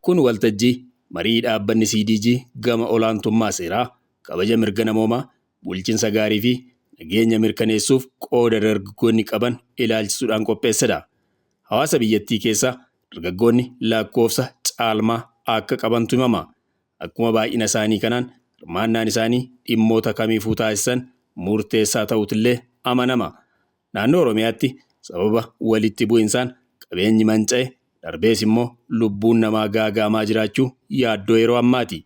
Kun waltajjii marii dhaabbanni CDG gama olaantummaa seeraa, kabaja mirga namoomaa, bulchiinsa gaarii fi nageenya mirkaneessuuf qooda dargaggoonni qaban ilaalchisuudhaan qopheessedha. Hawaasa biyyattii keessa dargaggoonni lakkoofsa caalmaa akka qabantu himama. Akkuma baay'ina isaanii kanaan hirmaannaan isaanii dhimmoota kamiifuu taasisan murteessaa ta'uutillee amanama. Naannoo Oromiyaatti sababa walitti bu'insaan qabeenyi manca'e darbees immoo lubbuun namaa gaagaamaa jiraachuu yaaddoo yeroo ammaati.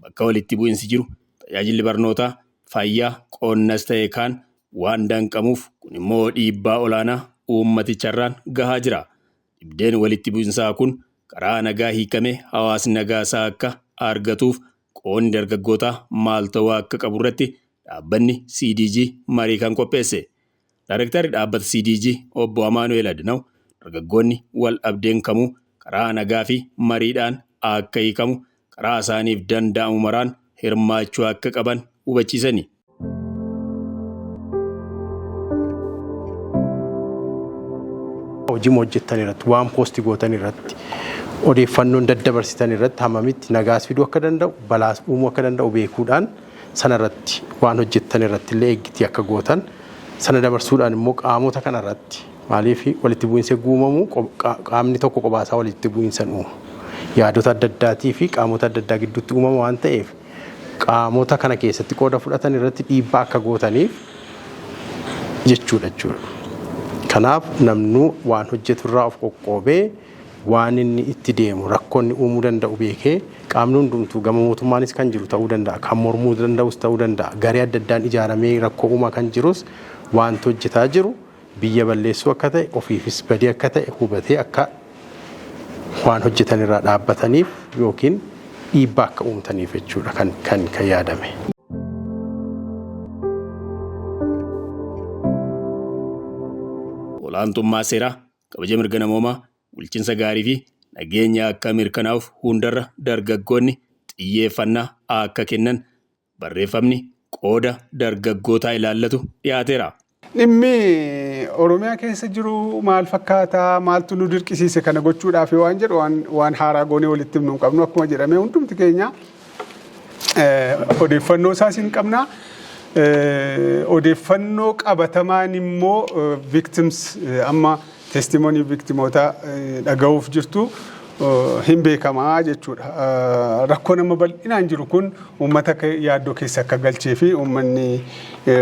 Bakka walitti bu'insi jiru tajaajilli barnootaa, fayyaa, qonnas ta'e kaan waan danqamuuf kun immoo dhiibbaa olaanaa uummaticharraan gahaa jira. Dhibdeen walitti bu'insaa kun karaa nagaa hiikamee hawaasni nagaa isaa akka argatuuf qoonni dargaggootaa maal ta'uu akka qabu irratti dhaabbanni CDG marii kan qopheesse. Daarektarri dhaabbata CDG obbo Amaanu'eel Adinaw dargaggoonni wal dhabdeen kamuu karaa nagaa fi mariidhaan akka hiikamu karaa isaaniif danda'amu maraan hirmaachuu akka qaban hubachiisani. Hojii hojjetan irratti waan poostii gootan irratti odeeffannoon daddabarsitan irratti hammamitti nagaas fiduu akka danda'u balaas uumuu akka danda'u beekuudhaan sana irratti waan hojjetan irratti illee eeggitii akka gootan sana dabarsuudhaan immoo qaamota kana irratti maaliif walitti bu'iinsa uumamu qaamni tokko qophaa'aa walitti bu'iinsa uumu yaadota adda addaatii fi qaamota adda addaa gidduutti uumamu waan ta'eef qaamota kana keessatti qooda fudhatan irratti dhiibbaa akka gootaniif jechuudha. Kanaaf namnu waan hojjetu irraa of qoqqoobee waan inni itti deemu rakkoonni uumuu danda'u beekee qaamni hundumtuu gama mootummaanis kan jiru ta'uu danda'a, kan mormuu danda'us ta'uu danda'a, garee adda addaan ijaaramee rakkoo uumaa kan jirus waanti hojjetaa jiru biyya balleessuu akka ta'e ofiifis badii akka ta'e hubatee akka waan hojjetan irraa dhaabbataniif yookiin dhiibbaa akka uumtaniif jechuudha kan yaadame. Olaantummaa seeraa, kabaja mirga namoomaa, bulchiinsa gaarii fi nageenya akka mirkanaa'uuf hundarra dargaggoonni xiyyeeffannaa akka kennan barreeffamni qooda dargaggootaa ilaallatu dhiyaateera. Dhimmi Oromiyaa keessa jiru maal fakkaataa, maaltu nu dirqisiise kana gochuudhaaf waan jedhu waan haaraa goonee walitti himnu qabnu akkuma jedhame hundumti keenya odeeffannoo isaas hin qabna. Odeeffannoo qabatamaan immoo victims amma testimony victimoota dhaga'uuf jirtu hin beekamaa jechuudha. Rakkoo nama bal'inaan jiru kun uummata yaaddoo keessa akka galchee fi uummanni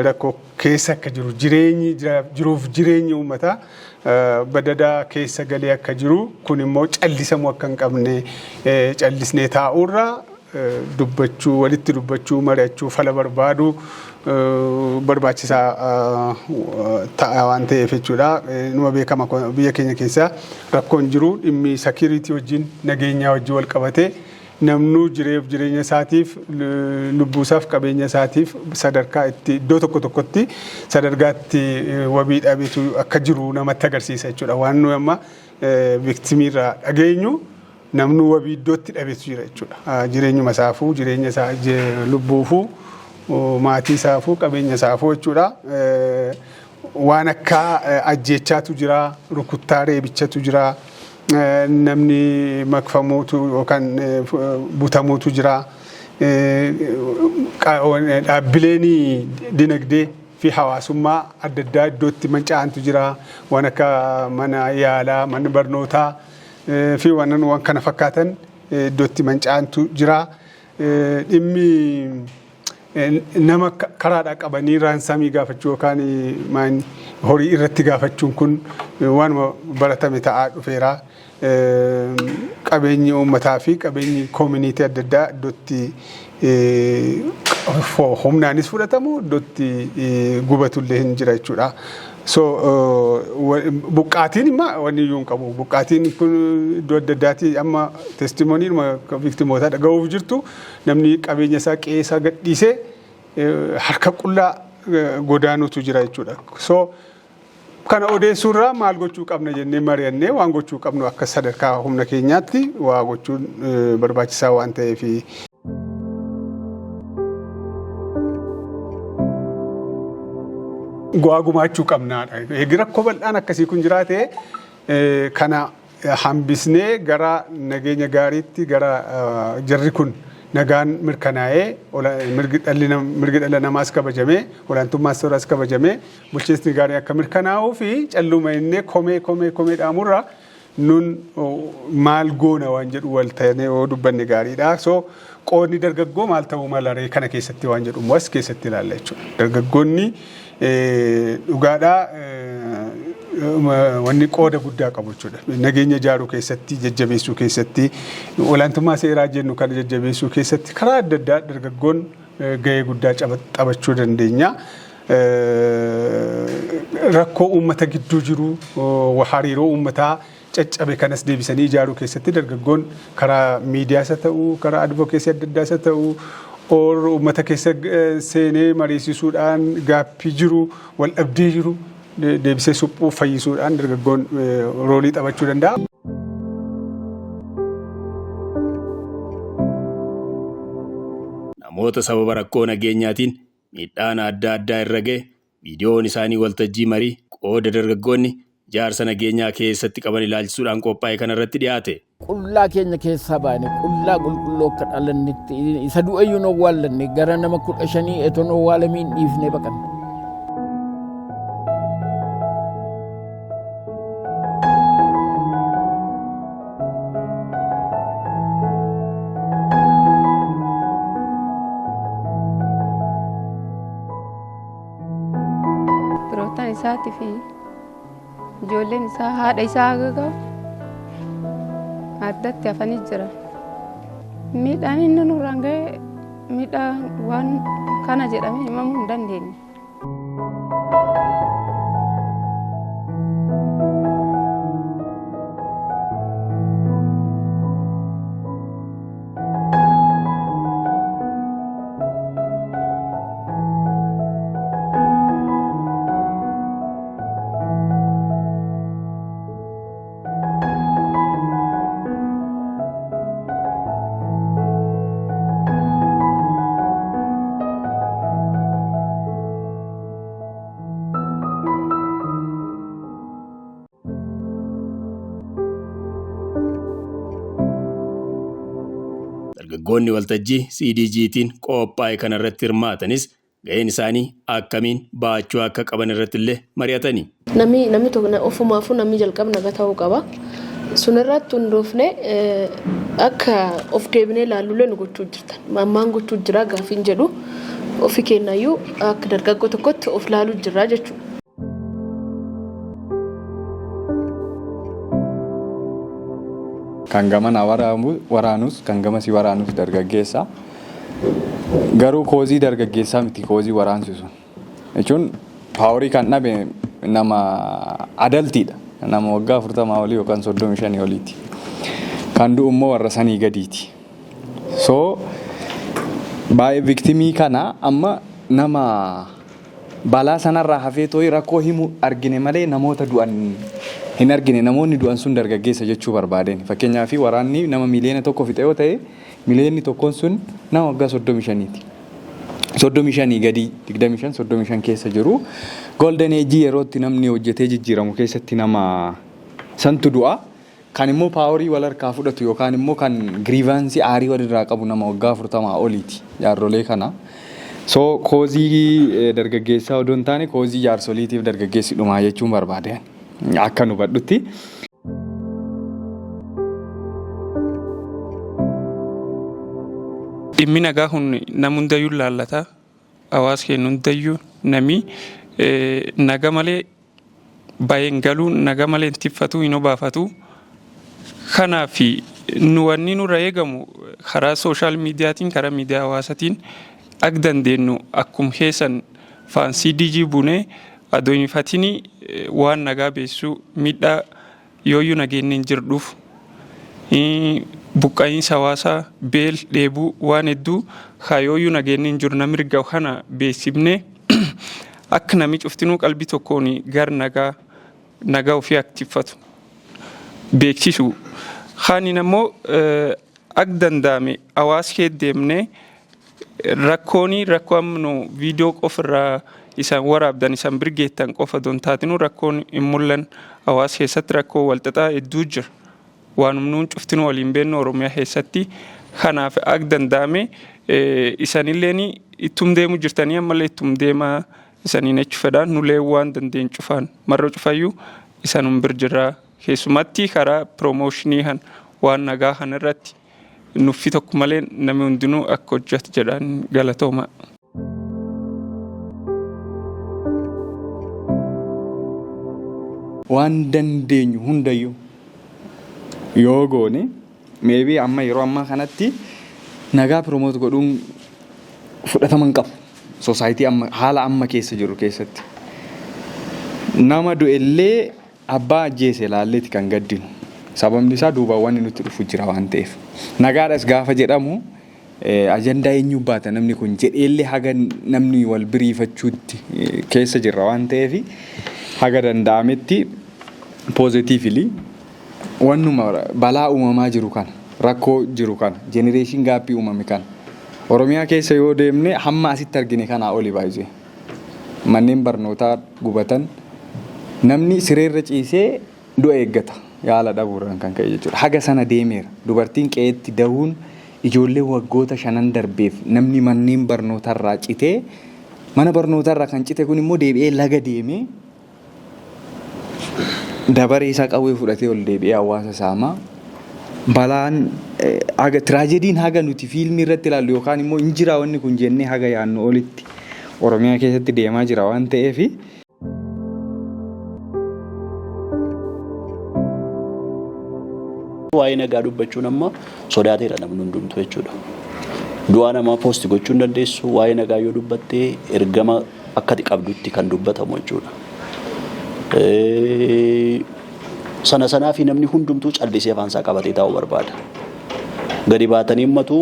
rakkoo keessa akka jiru jiruuf jireenyi uummataa badadaa keessa galee akka jiru kun immoo callisamuu akka hin qabne callisnee taa'uurraa dubbachuu, walitti dubbachuu, mari'achuu, fala barbaaduu barbaachisaa ta'a waan ta'eef jechuudha. Numa beekama biyya keenya keessa rakkoon jiru dhimmi security wajjin nageenyaa wajjin wal qabatee namnu jireenya isaatiif lubbuusaaf qabeenya isaatiif sadarkaa itti iddoo tokkotti sadarkaatti wabii dhabeetu akka jiru namatti agarsiisa jechuudha. Waan nu amma victimiirraa dhageenyu namnu wabii iddootti dhabeetu jira jechuudha. Jireenyuma isaafuu, jireenya isaa lubbuufuu, maatii isaafuu, qabeenya isaafuu jechuudha. Waan akka ajjeechaatu jira, rukuttaa reebichatu jira, namni makfamuutu yookaan butamuutu jira. Dhaabbileen dinagdee fi hawaasummaa adda addaa iddootti manca'antu jira. Waan akka mana yaalaa, mana barnootaa fi waan kana fakkaatan iddootti manca'antu jira. Dhimmi nama karaadhaa qabanii raansamii gaafachuu yookaan horii irratti gaafachuun kun waanuma baratame ta'aa dhufeera. Qabeenyi uummataa fi qabeenyi koomuniitii adda addaa iddootti humnaanis fudhatamu iddootti gubatullee hin jira jechuudha. So buqqaatiin immoo wanni iyyuu hin qabu. Buqqaatiin kun iddoo adda addaatti amma testimoniin victimoota dhaga'uuf jirtu namni qabeenya isaa qe'ee isaa gadhiisee harka qullaa godaanutu jira jechuudha. So kana odeessuurraa maal gochuu qabna jennee mari'annee waan gochuu qabnu akka sadarkaa humna keenyaatti waa gochuun barbaachisaa waan ta'eef. Gumaachuu qabnaadha. Eegi rakkoo bal'aan akkasii kun jiraate kana hambisnee gara nageenya gaariitti gara jarri kun nagaan mirkanaa'ee mirgi dhala namaas kabajamee olaantummaa seeraas kabajamee bulchiinsi gaarii akka mirkanaa'uu fi calluma innee komee dhaamurra nun maal goona waan jedhu wal ta'anii yoo dubbanne gaariidha. So qoodni dargaggoo maal ta'uu mala kana keessatti waan jedhu as keessatti ilaalla jechuudha. Dargaggoonni dhugaadhaa wanni qooda guddaa qabu jechuudha. Nageenya ijaaruu keessatti, jajjabeessuu keessatti, olaantummaa seeraa jennu kana jajjabeessuu keessatti karaa adda addaa dargaggoon gahee guddaa taphachuu dandeenya. Rakkoo uummata gidduu jiru, hariiroo uummataa caccabe kanas deebisanii ijaaruu keessatti dargaggoon karaa miidiyaas haa ta'u, karaa advokeesii adda addaas haa ta'u, uummata keessa seenee mariisisuudhaan gaaffii jiru, wal dhabdee jiru deebisee suphuu fayyisuudhaan dargaggoon roolii taphachuu danda'a. Namoota sababa rakkoo nageenyaatiin miidhaan adda addaa irra ga'e viidiyoon isaanii waltajjii marii qooda dargaggoonni jaarsa nageenyaa keessatti qaban ilaalchisuudhaan qophaa'e kanarratti dhiyaate. Qullaa keenya keessaa baane qullaa qulqulluu akka dhalannetti isa du'ayyuu nu awwaallanne gara nama 15 eton awwaalamiin dhiifnee baqanne. Firoottan isaatii fi ijoolleen isaa haadha isaa gaga'u addatti hafanii jira. Miidhaan inni nurraan ga'e miidhaan waan kana jedhamee himamuu hin dandeenye. Dargaggoonni waltajjii CDG'tiin qophaa'e kanarratti hirmaatanis ga'een isaanii akkamiin baachuu akka qaban irratti illee mari'atanii. Namni tokko ofumaafuu namni jalqabna ta'uu qaba. Sun irratti hundoofne akka of deebinee ilaallulee nu gochuu jirtan. Mammaan gochuu jira gaafiin jedhu ofi kennayyuu akka dargaggoo tokkotti of ilaaluu jira jechuudha. Kan gamana waraanus kan gamasi waraanus dargaggeessa garuu koozii dargaggeessaa miti koozii waraansisu jechuun paaworii kan dhabe nama adaltiidha nama waggaa 40 olii yookaan 35 oliiti kan du'u immoo warra sanii gadiiti. So baay'ee viktimii kana amma nama balaa sanarraa hafee tooyi rakkoo himu argine malee namoota du'an hin argine. Namoonni du'an sun dargaggeessa jechuu barbaadeen. Fakkeenyaaf waraanni nama miliyoona tokko fixe yoo ta'e miliyoonni tokkoon sun nama waggaa 35ti. 35 gadi 25-35 keessa jiru. Golden Age yerootti namni hojjetee jijjiiramu keessatti nama santu du'a. Kan immoo paaworii wal harkaa fudhatu yookaan immoo kan grievaansii aarii walirraa qabu nama waggaa 40 oliiti jaarrolee kana. So koozii dargaggeessaa odoo hin taane koozii jaarsoliitiif dargaggeessi dhumaa jechuun barbaadeen. Akka nu badhutti. Dhimmi nagaa kun nama hundayyuu laallata. Hawaasa keenya hundayyuu namni naga malee baay'een galuu naga malee tiffatu hin obaafatu. Kanaaf nu wanni nurra eegamu karaa sooshaal miidiyaatiin karaa miidiyaa hawaasaatiin akka dandeenyu akkuma keessan faan CDG buunee adoonifatini waan nagaa beessuu miidhaa yooyyuu nageenya hin jirduuf buqqa'iinsa hawaasaa beel dheebuu waan hedduu yooyyuu nageenya hin jiru namni mirga kana beeksifnee akka namni cuftinuu qalbii tokkoon gar nagaa ofii aktiffatu beeksisu. Kaanin ammoo akka danda'ame hawaasa kee deemnee rakkoo amnu viidiyoo qofirraa isaan waraabdan isaan birgeettan qofa don taatinu rakkoon hin mul'an hawaasa keessatti rakkoo walxaxaa hedduu jira. waanum nuun cuftinu waliin beeknu Oromiyaa keessatti kanaaf akka danda'ame isanilleen ittum deemu jirtanii ammallee ittum deemaa isaniin achi fedhaan nulee waan dandeenyu cufaan marra cufayyuu isanum birjirraa keessumatti karaa piroomooshinii waan nagaa kanarratti nuffi tokko malee namni hundinuu akka hojjetu jedhaan galatooma. Waan dandeenyu hundayyuu yoo goone maybe amma yeroo ammaa kanatti nagaa piroomoot godhuun fudhataman qabu. Society amma haala amma keessa jiru keessatti nama du'ellee abbaa ajjeese laalleeti kan gaddinu sababni isaa duubaawwan nutti dhufu jira waan ta'eef nagaadhas gaafa jedhamu ajandaa eenyu baata namni kun jedheellee haga namni wal biriifachuutti keessa jirra waan ta'eef haga danda'ametti positively wannuma balaa uumamaa jiru kana rakkoo jiru kana generation gaappii uumame kana Oromiyaa keessa yoo deemne hamma asitti argine kana oli baay'ee manneen barnootaa gubatan namni sireerra ciisee du'a eeggata yaala dhabuurraan kan ka'e jechuudha. Haga sana deemeera dubartiin qe'eetti dahuun ijoollee waggoota 5 darbeef namni manneen barnootarraa citee mana barnootarraa kan cite kun immoo deebi'ee laga deemee dabaree isaa qawwee fudhatee ol deebi'ee hawaasa saamaa balaan haga tiraajediin haga nuti fiilmii irratti ilaallu yookaan immoo injira wanni kun jennee haga yaannu olitti Oromiyaa keessatti deemaa jira waan ta'eef waa'ee nagaa dubbachuun amma sodaateera namni hundumtu jechuudha. Du'a namaa poosti gochuu hin dandeessu waa'ee nagaa yoo dubbattee ergama akkati qabdutti kan dubbatamu jechuudha. Sana fi namni hundumtuu callisee afaan isaa qabatee taa'uu barbaada. Gadi baatanii himmatu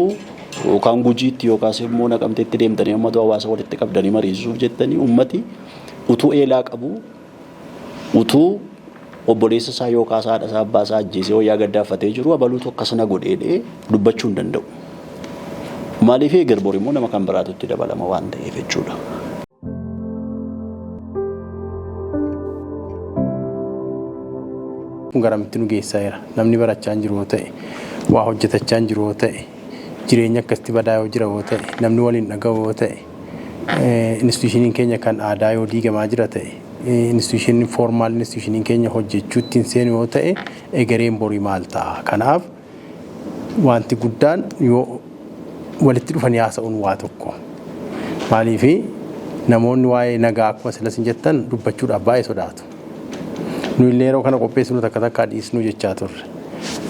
yookaan gujiitti yookaas immoo naqamteetti deemtanii himmatu hawaasa walitti qabdanii mariisuuf jettanii ummati utuu eelaa qabu utuu obboleessa isaa yookaas haadha isaa abbaa isaa ajjeesee wayyaa gaddaafatee jiru abaluutu akkasana godheedhee dubbachuu hin danda'u. Maaliif garboor immoo nama kan biraatutti dabalama waan ta'eef jechuudha. Garamitti nu geessaa jira. Namni barachaa jiru yoo ta'e, waa hojjetachaa jiru yoo ta'e, jireenya akkasitti badaa yoo jira yoo ta'e, namni waliin dhaga'u yoo ta'e, institushiniin keenya kan aadaa yoo diigamaa jira ta'e, institushiniin formaal institushiniin keenya hojjechuutti hin seenu yoo ta'e, egereen borii maal ta'a? Kanaaf wanti guddaan yoo walitti dhufanii haasa'uun waa tokko. Maaliif namoonni waa'ee nagaa akkuma silas hin jettan dubbachuudhaaf baay'ee sodaatu. Nuyi yeroo kana qopheessinu takka takka dhiisnu jechaa turre.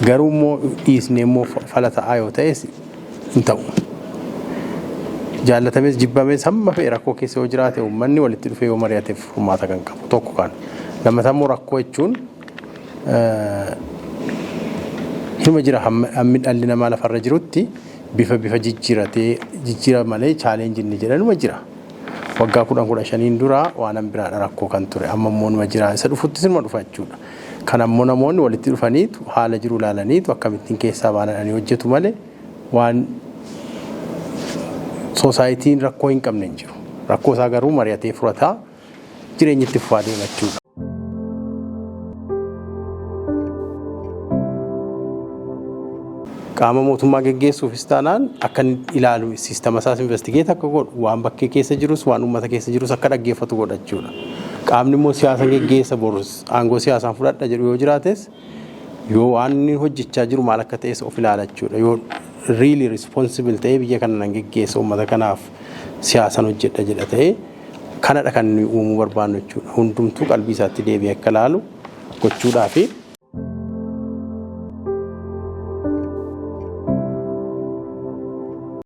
Garuu immoo dhiisnee immoo fala ta'aa yoo ta'es hin ta'u. Jaallatames jibbames hamma fe'e rakkoo keessa yoo jiraate uummanni walitti dhufee yoo mari'ateef furmaata kan qabu tokko kan. Lammataa immoo rakkoo jechuun hima jira hammi dhalli namaa lafarra jirutti bifa jijjiira malee chaaleenjii inni jedhanuma jira. Waggaa 10-15 dura waan biraadha rakkoo kan ture amma immoo numa jira isa dhufutti sinuma dhufa jechuudha. Kan ammoo namoonni walitti dhufaniitu haala jiru ilaalaniitu akkamittiin keessaa baananii hojjetu malee waan soosaayitiin rakkoo hin qabne hin jiru. Rakkoo isaa garuu mari'atee furataa jireenya itti fufaa deema jechuudha. Qaama mootummaa geggeessuufis taanaan akka ilaalu siistama isaas investigeet akka godhu waan bakkee keessa jirus waan uummata keessa jirus akka dhaggeeffatu godhachuudha. Qaamni immoo siyaasa geggeessa borus aangoo siyaasaan fudhadha jedhu yoo jiraates yoo waan inni hojjechaa jiru maal akka ta'es of ilaalachuudha. Yoo really responsible ta'ee biyya kana nan geggeessa uummata kanaaf siyaasan hojjedha jedha ta'ee kanadha kan uumuu barbaannu jechuudha. Hundumtuu qalbii isaatti deebi'ee akka ilaalu gochuudhaafi